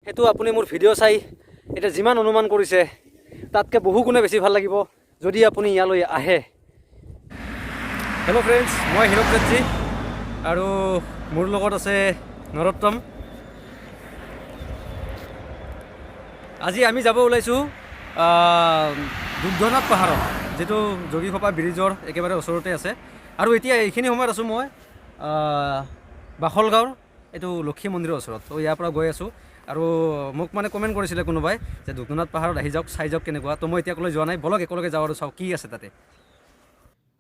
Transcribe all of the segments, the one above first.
সেইটো আপুনি মোৰ ভিডিঅ' চাই এতিয়া যিমান অনুমান কৰিছে তাতকৈ বহু গুণে বেছি ভাল লাগিব যদি আপুনি ইয়ালৈ আহে। হেল্ল' ফ্ৰেণ্ডছ, মই হিৰকজি আৰু মোৰ লগত আছে নৰোত্তম। আজি আমি যাব ওলাইছোঁ দুগ্ধনাথ পাহাৰত, যিটো যোগীঘোপা ব্ৰিজৰ একেবাৰে ওচৰতে আছে। আৰু এতিয়া এইখিনি সময়ত আছোঁ মই বাখলগাঁৱৰ এইটো লক্ষী মন্দিৰৰ ওচৰত। তো ইয়াৰ পৰা গৈ আছোঁ আৰু মোক মানে কমেণ্ট কৰিছিলে কোনোবাই যে দুগ্ধনাথ পাহাৰত আহি যাওক, চাই যাওক কেনেকুৱা। তো মই এতিয়ালৈ যোৱা নাই, বলক একেলগে যাওঁ আৰু চাওঁ কি আছে তাতে।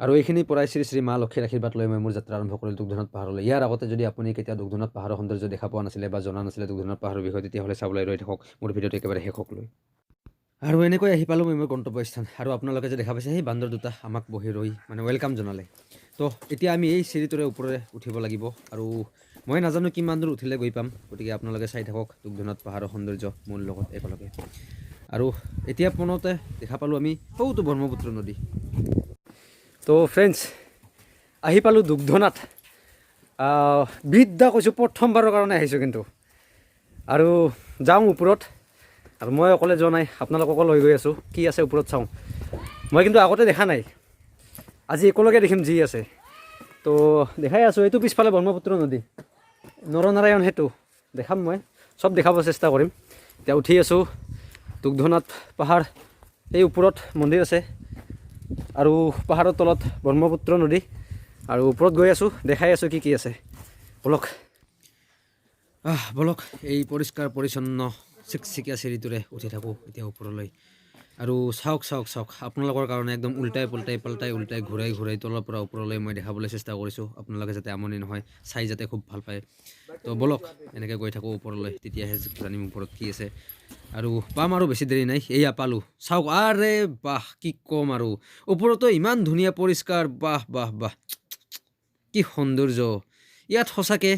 আৰু এইখিনি পৰাই শ্ৰী শ্ৰী মা লক্ষীৰ আশীৰ্বাদ লৈ মই মোৰ যাত্ৰা আৰম্ভ কৰিলোঁ দুগ্ধনাথ পাহাৰলৈ। ইয়াৰ আগতে যদি আপুনি কেতিয়া দুগ্ধনাথ পাহাৰৰ সৌন্দৰ্য দেখা পোৱা নাছিলে বা জনা নাছিলে দুগ্ধনাথ পাহাৰৰ বিষয়ে, তেতিয়াহ'লে চাবলৈ ৰৈ থাকক মোৰ ভিডিঅ'টো একেবাৰে শেষক লৈ। আৰু এনেকৈ আহি পালোঁ মই মোৰ গন্তব্যস্থান। আৰু আপোনালোকে যে দেখা পাইছে সেই বান্দৰ দুটা আমাক বহি ৰৈ মানে ৱেলকাম জনালে। তো এতিয়া আমি এই চিৰিটোৰে ওপৰে উঠিব লাগিব আৰু মই নাজানো কিমান দূৰ উঠিলে গৈ পাম। গতিকে আপোনালোকে চাই থাকক দুগ্ধনাথ পাহাৰৰ সৌন্দৰ্য মোৰ লগত একেলগে। আৰু এতিয়া পোনতে দেখা পালোঁ আমি সৌটো ব্ৰহ্মপুত্ৰ নদী। তো ফ্ৰেণ্ডছ, আহি পালোঁ দুগ্ধনাথ। বিদ্যা কৈছোঁ, প্ৰথমবাৰৰ কাৰণে আহিছোঁ কিন্তু। আৰু যাওঁ ওপৰত। আৰু মই অকলে যোৱা নাই, আপোনালোককো লৈ গৈ আছোঁ। কি আছে ওপৰত চাওঁ। মই কিন্তু আগতে দেখা নাই, আজি একেলগে দেখিম যি আছে। তো দেখাই আছোঁ, এইটো পিছফালে ব্ৰহ্মপুত্ৰ নদী, নৰনাৰায়ণ সেতু দেখাম, মই চব দেখাব চেষ্টা কৰিম। এতিয়া উঠি আছোঁ দুগ্ধনাথ পাহাৰ, এই ওপৰত মন্দিৰ আছে আৰু পাহাৰৰ তলত ব্ৰহ্মপুত্ৰ নদী। আৰু ওপৰত গৈ আছোঁ, দেখাই আছোঁ কি কি আছে। বলক বলক, এই পৰিষ্কাৰ পৰিচ্ছন্ন চিকচিকীয়া চিৰিটোৰে উঠি থাকোঁ এতিয়া ওপৰলৈ। আৰু চাওক চাওক চাওক, আপোনালোকৰ কাৰণে একদম উল্টাই উল্টাই ঘূৰাই তলৰ পৰা ওপৰলৈ মই দেখাবলৈ চেষ্টা কৰিছোঁ, আপোনালোকে যাতে আমনি নহয়, চাই যাতে খুব ভাল পায়। তো বলক এনেকৈ গৈ থাকোঁ ওপৰলৈ, তেতিয়াহে জানিম ওপৰত কি আছে। আৰু পাম আৰু বেছি দেৰি নাই, এয়া পালোঁ। চাওক, আৰে বাহ, কি ক'ম আৰু। ওপৰতো ইমান ধুনীয়া পৰিষ্কাৰ, বাহ বাহ বাহ, কি সৌন্দৰ্য। ইয়াত সঁচাকৈ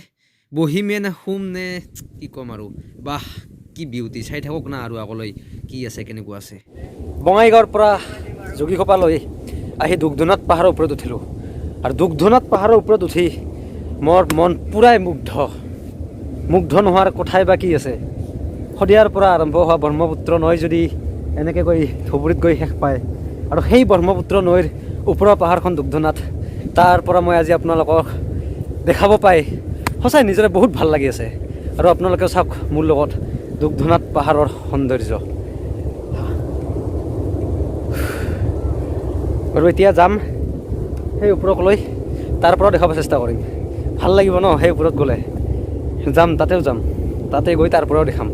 বহিমে নে শুম নে কি ক'ম আৰু, বাহ কি বিউটি। চাই থাকক না আৰু আগলৈ কি আছে, কেনেকুৱা আছে। বঙাইগাঁৱৰ পৰা যোগীঘোপালৈ আহি দুগ্ধনাথ পাহাৰৰ ওপৰত উঠিলোঁ। আৰু দুগ্ধনাথ পাহাৰৰ ওপৰত উঠি মোৰ মন পূৰাই মুগ্ধ নোহোৱাৰ কথাই বা কি আছে। শদিয়াৰ পৰা আৰম্ভ হোৱা ব্ৰহ্মপুত্ৰ নৈ যদি এনেকৈ গৈ ধুবুৰীত গৈ শেষ পায়, আৰু সেই ব্ৰহ্মপুত্ৰ নৈৰ ওপৰৰ পাহাৰখন দুগ্ধনাথ, তাৰ পৰা মই আজি আপোনালোকক দেখাব পাই সঁচাই নিজৰে বহুত ভাল লাগি আছে। আৰু আপোনালোকেও চাওক মোৰ লগত দুগ্ধনাথ পাহাৰৰ সৌন্দৰ্য। আৰু এতিয়া যাম সেই ওপৰলৈ, তাৰ পৰাও দেখাব চেষ্টা কৰিম। ভাল লাগিব ন সেই ওপৰত গ'লে। যাম, তাতেও যাম, তাতে গৈ তাৰ পৰাও দেখাম।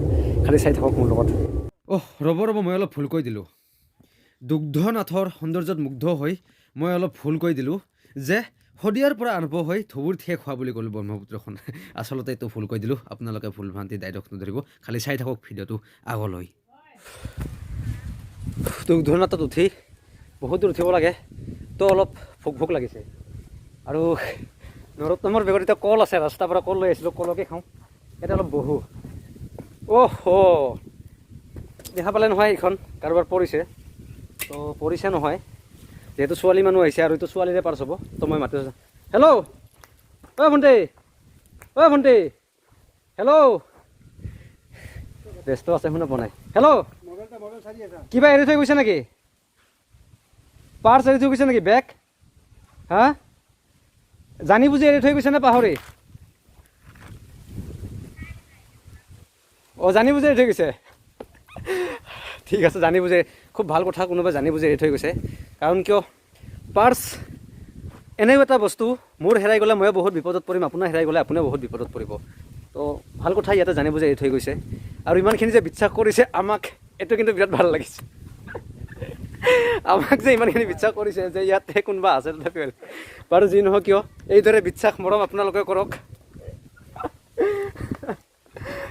খালি চাই থাকক মোৰ লগত। ৰ'ব মই অলপ ভুল কৈ দিলোঁ। দুগ্ধনাথৰ সৌন্দৰ্যত মুগ্ধ হৈ মই অলপ ভুল কৈ দিলোঁ যে শদিয়াৰ পৰা আৰম্ভ হৈ ধুবুৰীত শেষ হোৱা বুলি ক'লোঁ ব্ৰহ্মপুত্ৰখন। আচলতে এইটো ভুল কৈ দিলোঁ, আপোনালোকে ভুল ভ্ৰান্তি ডাইৰেক্ট নধৰিব, খালি চাই থাকক ভিডিঅ'টো আগলৈ। দুগ্ধনাথত উঠি বহুত দূৰ উঠিব লাগে, তো অলপ ভোক লাগিছে। আৰু নৰোত্তমৰ বেগত এতিয়া কল আছে, ৰাস্তাৰ পৰা কল লৈ আহিছিলোঁ, কলকে খাওঁ। ইয়াতে অলপ বহোঁ। দেখা পালে নহয়, এইখন কাৰোবাৰ পৰিছে। তো পৰিছে নহয়, যিহেতু ছোৱালী মানুহ আহিছে আৰু এইটো ছোৱালীৰে পাৰ্চ হ'ব, তো মই মাতি আছোঁ। হেল্ল' ভণ্টি হেল্ল', ব্যস্ত আছে, শুনা পোৱা নাই। হেল্ল', কিবা এৰি থৈ গৈছে নেকি? পাৰ্চ এৰি থৈ গৈছে নেকি? বেগ হা জানি বুজি এৰি থৈ গৈছে নে পাহৰি? জানি বুজি এৰি থৈ গৈছে। ঠিক আছে, জানি বুজি, খুব ভাল কথা, কোনোবাই জানি বুজি এৰি থৈ গৈছে। কাৰণ কিয়, পাৰ্চ এনেও এটা বস্তু, মোৰ হেৰাই গ'লে ময়ো বহুত বিপদত পৰিম, আপোনাৰ হেৰাই গ'লে আপুনিও বহুত বিপদত পৰিব। তো ভাল কথা, ইয়াতে জানি বুজি এৰি থৈ গৈছে। আৰু ইমানখিনি যে বিশ্বাস কৰিছে আমাক, এইটো কিন্তু বিৰাট ভাল লাগিছে। আমাক যে ইমানখিনি বিশ্বাস কৰিছে যে ইয়াতে কোনোবা আছে, তথাপিও বাৰু যি নহওক কিয়, এইদৰে বিশ্বাস মৰম আপোনালোকে কৰক।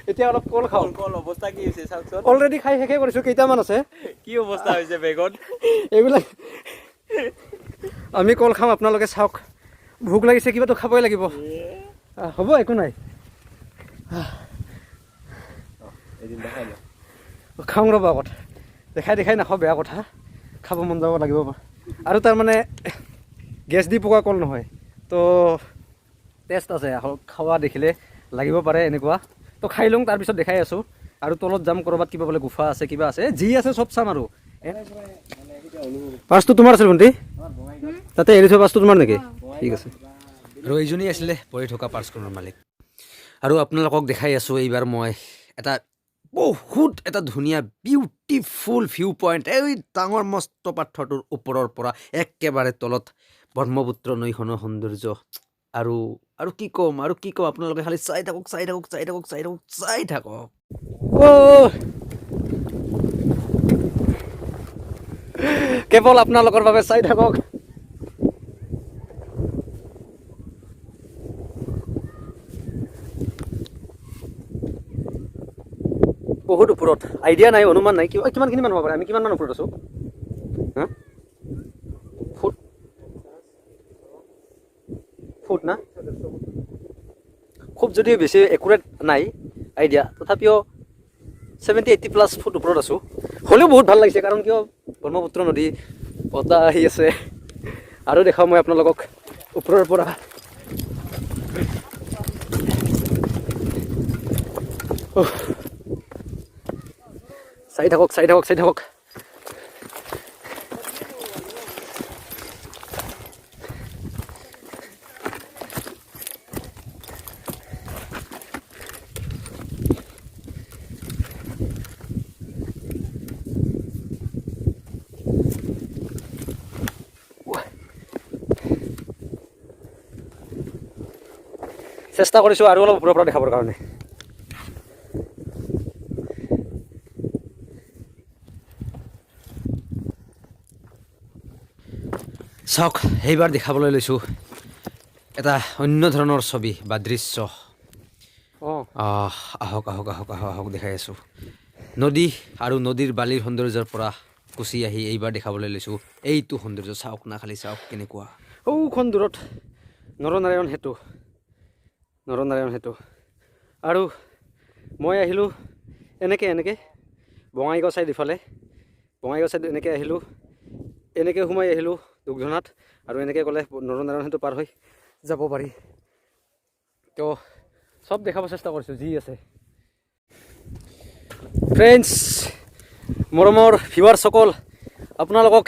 এতিয়া অলপ কল খাওঁ। কল অৱস্থা কি হৈছে চাওকচোন। অলৰেডি খাই শেষে কৰিছোঁ, কেইটামান আছে। কি অৱস্থা হৈছে বেগত এইবিলাক। আমি কল খাম, আপোনালোকে চাওক। ভোক লাগিছে, কিবাটো খাবই লাগিব। হ'ব, একো নাই, খাওঁ ৰ'ব। আগত দেখাই নাখাওঁ, বেয়া কথা। খাব মন যাব লাগিব। আৰু তাৰমানে গেছ দি পকা কল নহয়, তো টেষ্ট আছে, খাৱা দেখিলে লাগিব পাৰে এনেকুৱা। তো খাই লওঁ, তাৰপিছত দেখাই আছোঁ আৰু তলত যাম ক'ৰবাত কিবা বোলে গুফা আছে কিবা আছে যি আছে চব চাম আৰু পাৰ্চটো তোমাৰ আছিল ভণ্টি তাতে এৰি থোৱা পাৰ্চটো তোমাৰ নেকি ঠিক আছে আৰু এইজনী আছিলে পৰি থকা পাৰ্চখনৰ মালিক আৰু আপোনালোকক দেখাই আছোঁ এইবাৰ মই এটা বহুত এটা ধুনীয়া বিউটিফুল ভিউ পইণ্ট এই ডাঙৰ মস্ত পাথৰটোৰ ওপৰৰ পৰা একেবাৰে তলত ব্ৰহ্মপুত্ৰ নৈখনৰ সৌন্দৰ্য আৰু আৰু কি ক'ম আপোনালোকে খালি চাই থাকক কেৱল আপোনালোকৰ বাবে চাই থাকক বহুত ওপৰত আইডিয়া নাই অনুমান নাই কিমানখিনি মানুহ হ'ব পাৰে আমি কিমানমান ওপৰত আছোঁ হা ফুট না খুব যদিও বেছি একুৰেট নাই আইডিয়া তথাপিও 70-80+ ফুট ওপৰত আছোঁ হ'লেও বহুত ভাল লাগিছে কাৰণ কিয় ব্ৰহ্মপুত্ৰ নদী বতাহ আহি আছে আৰু দেখাওঁ মই আপোনালোকক ওপৰৰ পৰা চাই থাকক চেষ্টা কৰিছোঁ আৰু অলপ ওপৰৰ পৰা দেখাবৰ কাৰণে চাওক সেইবাৰ দেখাবলৈ লৈছোঁ এটা অন্য ধৰণৰ ছবি বা দৃশ্য আহক দেখাই আছোঁ নদী আৰু নদীৰ বালিৰ সৌন্দৰ্যৰ পৰা গুচি আহি এইবাৰ দেখাবলৈ লৈছোঁ এইটো সৌন্দৰ্য চাওক না খালি চাওক কেনেকুৱা সৌখন দূৰত নৰনাৰায়ণ সেতু আৰু মই আহিলোঁ এনেকৈ বঙাইগাঁও চাইড ইফালে এনেকৈ আহিলোঁ এনেকৈ সোমাই আহিলোঁ দুগ্ধনাথ আৰু এনেকৈ গ'লে নৰনাৰায়ণ সেতু পাৰ হৈ যাব পাৰি তো চব দেখাব চেষ্টা কৰিছোঁ যি আছে ফ্ৰেণ্ডছ মৰমৰ ভিউৱাৰসকল আপোনালোকক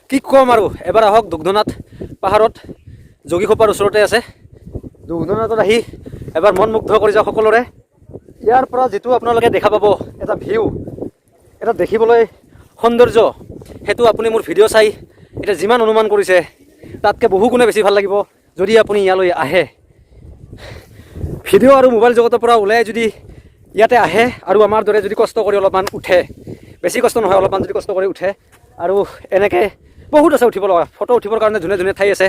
কি ক'ম আৰু এবাৰ আহক দুগ্ধনাথ পাহাৰত যোগীঘোপাৰ ওচৰতে আছে দুগ্ধনাথত আহি এবাৰ মন মুগ্ধ কৰি যাওক সকলোৰে ইয়াৰ পৰা যিটো আপোনালোকে দেখা পাব এটা ভিউ এটা দেখিবলৈ সৌন্দৰ্য সেইটো আপুনি মোৰ ভিডিঅ' চাই এতিয়া যিমান অনুমান কৰিছে তাতকৈ বহু গুণে বেছি ভাল লাগিব যদি আপুনি ইয়ালৈ আহে ভিডিঅ' আৰু মোবাইল জগতৰ পৰা ওলাই যদি ইয়াতে আহে আৰু আমাৰ দৰে যদি কষ্ট কৰি অলপমান উঠে বেছি কষ্ট নহয় অলপমান যদি কষ্ট কৰি উঠে আৰু এনেকৈ বহুত আছে উঠিব লগা ফটো উঠিবৰ কাৰণে ধুনীয়া ঠাই আছে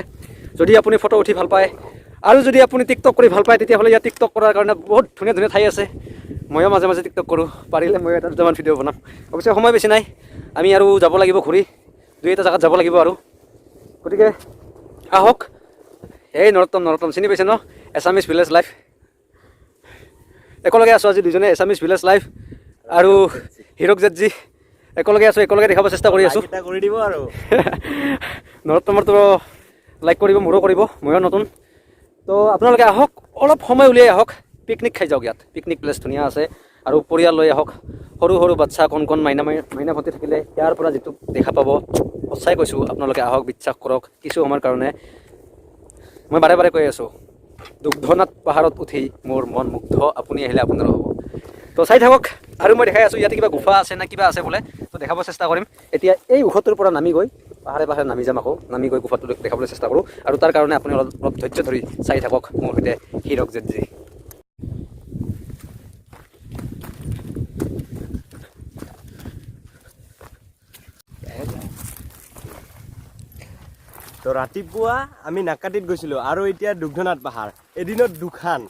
যদি আপুনি ফটো উঠি ভাল পায় আৰু যদি আপুনি টিকটক কৰি ভাল পায় তেতিয়াহ'লে ইয়াত টিকটক কৰাৰ কাৰণে বহুত ধুনীয়া ঠাই আছে ময়ো মাজে মাজে টিকটক কৰোঁ পাৰিলে মই এটা দুটামান ভিডিঅ' বনাম অৱশ্যে সময় বেছি নাই আমি আৰু যাব লাগিব ঘূৰি দুই এটা জেগাত যাব লাগিব আৰু গতিকে আহক এই নৰোত্তম চিনি পাইছে ন এছামিছ ভিলেজ লাইফ একেলগে আছোঁ আজি দুজনে এছামিছ ভিলেজ লাইফ আৰু হিৰক জেটজি একেলগে আছোঁ একেলগে দেখাব চেষ্টা কৰি আছোঁ কৰি দিব আৰু নৰোত্তমৰটো লাইক কৰিব মোৰো কৰিব ময়ো নতুন তো আপোনালোকে আহক অলপ সময় উলিয়াই আহক পিকনিক খাই যাওক ইয়াত পিকনিক প্লেচ ধুনীয়া আছে আৰু পৰিয়াল লৈ আহক সৰু বাচ্চা কণ মাইনা ভণ্টি থাকিলে ইয়াৰ পৰা যিটো দেখা পাব সঁচাই কৈছোঁ আপোনালোকে আহক বিশ্বাস কৰক কিছু সময়ৰ কাৰণে মই বাৰে কৈ আছোঁ দুগ্ধনাথ পাহাৰত উঠি মোৰ মন মুগ্ধ আপুনি আহিলে আপোনাৰো হ'ব তো চাই থাকক আৰু মই দেখাই আছোঁ ইয়াতে কিবা গুফা আছে না কিবা আছে বোলে তো দেখাব চেষ্টা কৰিম এতিয়া এই ওখটোৰ পৰা নামি গৈ পাহাৰে নামি যাম আকৌ নামি গৈ গুফাটো দেখাবলৈ চেষ্টা কৰোঁ আৰু তাৰ কাৰণে আপুনি অলপ ধৈৰ্য ধৰি চাই থাকক মোৰ সৈতে হিৰক জেটজি তো ৰাতিপুৱা আমি নাকাটিত গৈছিলোঁ আৰু এতিয়া দুগ্ধনাথ পাহাৰ এদিনত দুখান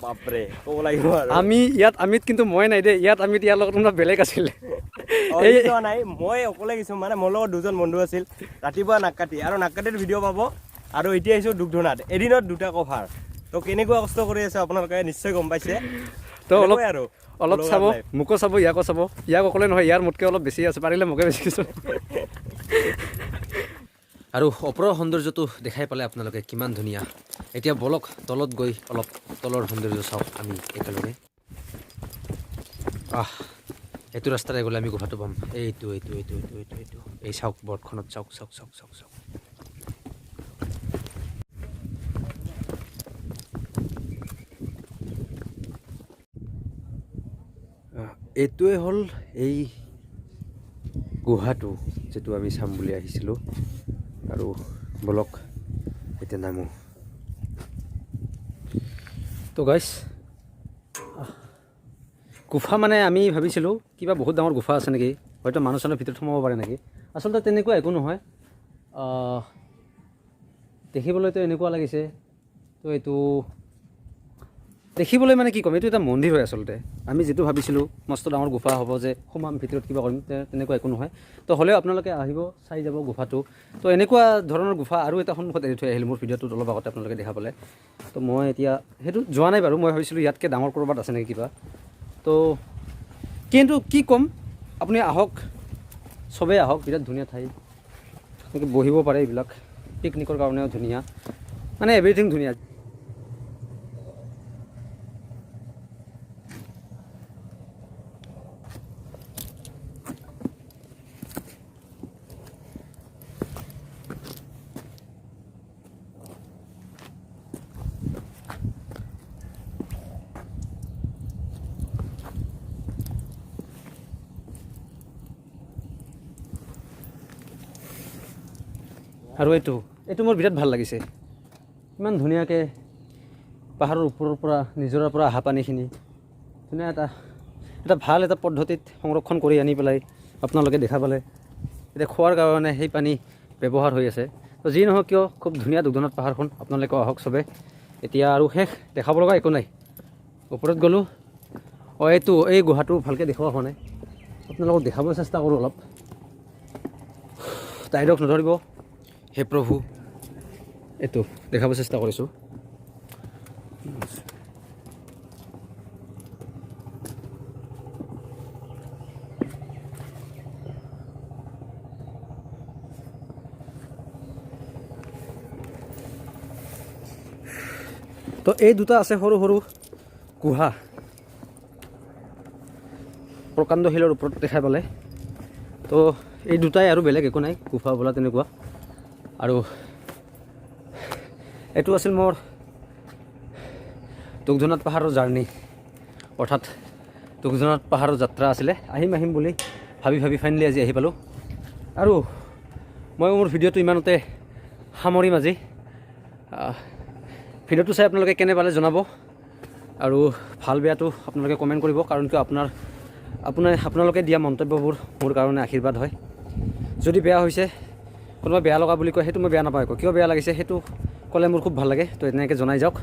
বাপৰে ক'ব লাগিব আৰু আমিত কিন্তু মই নাই দেই ইয়াৰ লগত কোনোবা বেলেগ আছিলে নাই মই অকলে গৈছোঁ মানে মোৰ লগত দুজন বন্ধু আছিল ৰাতিপুৱা নাকাটি আৰু নাকাটিৰ ভিডিঅ' পাব আৰু এতিয়া আহিছোঁ দুগ্ধনাথ এদিনত দুটা কভাৰ তো কেনেকুৱা কষ্ট কৰি আছে আপোনালোকে নিশ্চয় গম পাইছে তো অলপ চাব মোকো চাব ইয়াকো চাব ইয়াক অকলে নহয় ইয়াৰ মোতকৈ অলপ বেছি আছে পাৰিলে মোকে বেছি কিছু আৰু ওপৰৰ সৌন্দৰ্যটো দেখাই পালে আপোনালোকে কিমান ধুনীয়া এতিয়া বলক তলত গৈ অলপ তলৰ সৌন্দৰ্য চাওক আমি একেলগে এইটো ৰাস্তাৰে গ'লে আমি গুফাটো পাম। এইটো এই চাওক বৰ্ডখনত চাওক। এইটোৱে হ'ল এই গুহাটো যিটো আমি চাম বুলি আহিছিলোঁ। আৰু বলক এতিয়া নামো। তো গাইছ, গুফা মানে আমি ভাবিছিলোঁ কিবা বহুত ডাঙৰ গুফা আছে নেকি, হয়তো মানুহ চানুহ ভিতৰত সোমাব পাৰে নেকি। আচলতে তেনেকুৱা একো নহয়। দেখিবলৈতো এনেকুৱা লাগিছে। তো এইটো দেখিবলৈ মানে কি ক'ম, এইটো এটা মন্দিৰ হয় আচলতে। আমি যিটো ভাবিছিলোঁ মস্ত ডাঙৰ গুফা হ'ব যে সোমাম ভিতৰত কিবা কৰিম, তেনেকুৱা একো নহয়। তো হ'লেও আপোনালোকে আহিব, চাই যাব গুফাটো। তো এনেকুৱা ধৰণৰ গুফা আৰু এটা সন্মুখত এৰি থৈ আহিলোঁ মোৰ ভিডিঅ'টোত অলপ আগতে আপোনালোকে দেখা পালে। তো মই এতিয়া সেইটো যোৱা নাই বাৰু, মই ভাবিছিলোঁ ইয়াতকৈ ডাঙৰ ক'ৰবাত আছে নেকি কিবা। তো কিন্তু কি ক'ম, আপুনি আহক, চবেই আহক, বিৰাট ধুনীয়া ঠাই। এনেকৈ বহিব পাৰে, এইবিলাক পিকনিকৰ কাৰণেও ধুনীয়া, মানে এভৰিথিং ধুনীয়া। আৰু এইটো মোৰ বিৰাট ভাল লাগিছে। ইমান ধুনীয়াকৈ পাহাৰৰ ওপৰৰ পৰা নিজৰাৰ পৰা অহা পানীখিনি ধুনীয়া এটা ভাল এটা পদ্ধতিত সংৰক্ষণ কৰি আনি পেলাই আপোনালোকে দেখা পালে। এতিয়া খোৱাৰ কাৰণে সেই পানী ব্যৱহাৰ হৈ আছে। তো যি নহওক কিয়, খুব ধুনীয়া দুধনৈত পাহাৰখন। আপোনালোকে আহক চবে। এতিয়া আৰু শেষ, দেখাব লগা একো নাই। ওপৰত গ'লোঁ। এই গুহাটো ভালকৈ দেখুওৱা হোৱা নাই, আপোনালোকক দেখাবলৈ চেষ্টা কৰোঁ অলপ। টাইডক নধৰিব হে প্ৰভু, এইটো দেখাব চেষ্টা কৰিছোঁ। তো এই দুটা আছে সৰু সৰু গুহা, প্ৰকাণ্ড শিলৰ ওপৰত দেখা পালে। তো এই দুটাই, আৰু বেলেগ একো নাই গুফা বোলা তেনেকুৱা। আৰু এইটো আছিল মোৰ দুধনৈত পাহাৰৰ জাৰ্ণি, অৰ্থাৎ দুধনৈত পাহাৰৰ যাত্ৰা আছিলে। আহিম বুলি ভাবি ফাইনেলি আজি আহি পালোঁ। আৰু মই মোৰ ভিডিঅ'টো ইমানতে সামৰিম আজি। ভিডিঅ'টো চাই আপোনালোকে কেনে পালে জনাব, আৰু ভাল বেয়াটো আপোনালোকে কমেণ্ট কৰিব। কাৰণ কিয় আপোনালোকে দিয়া মন্তব্যবোৰ মোৰ কাৰণে আশীৰ্বাদ হয়। যদি বেয়া হৈছে, কোনোবা বেয়া লগা বুলি কয়, সেইটো মই বেয়া নাপাওঁ। কিয় বেয়া লাগিছে সেইটো ক'লে মোৰ খুব ভাল লাগে। তো এনেকৈ জনাই যাওক।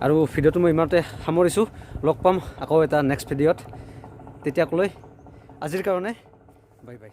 আৰু ভিডিঅ'টো মই ইমানতে সামৰিছোঁ। লগ পাম আকৌ এটা নেক্সট ভিডিঅ'ত। তেতিয়ালৈ আজিৰ কাৰণে বাই বাই।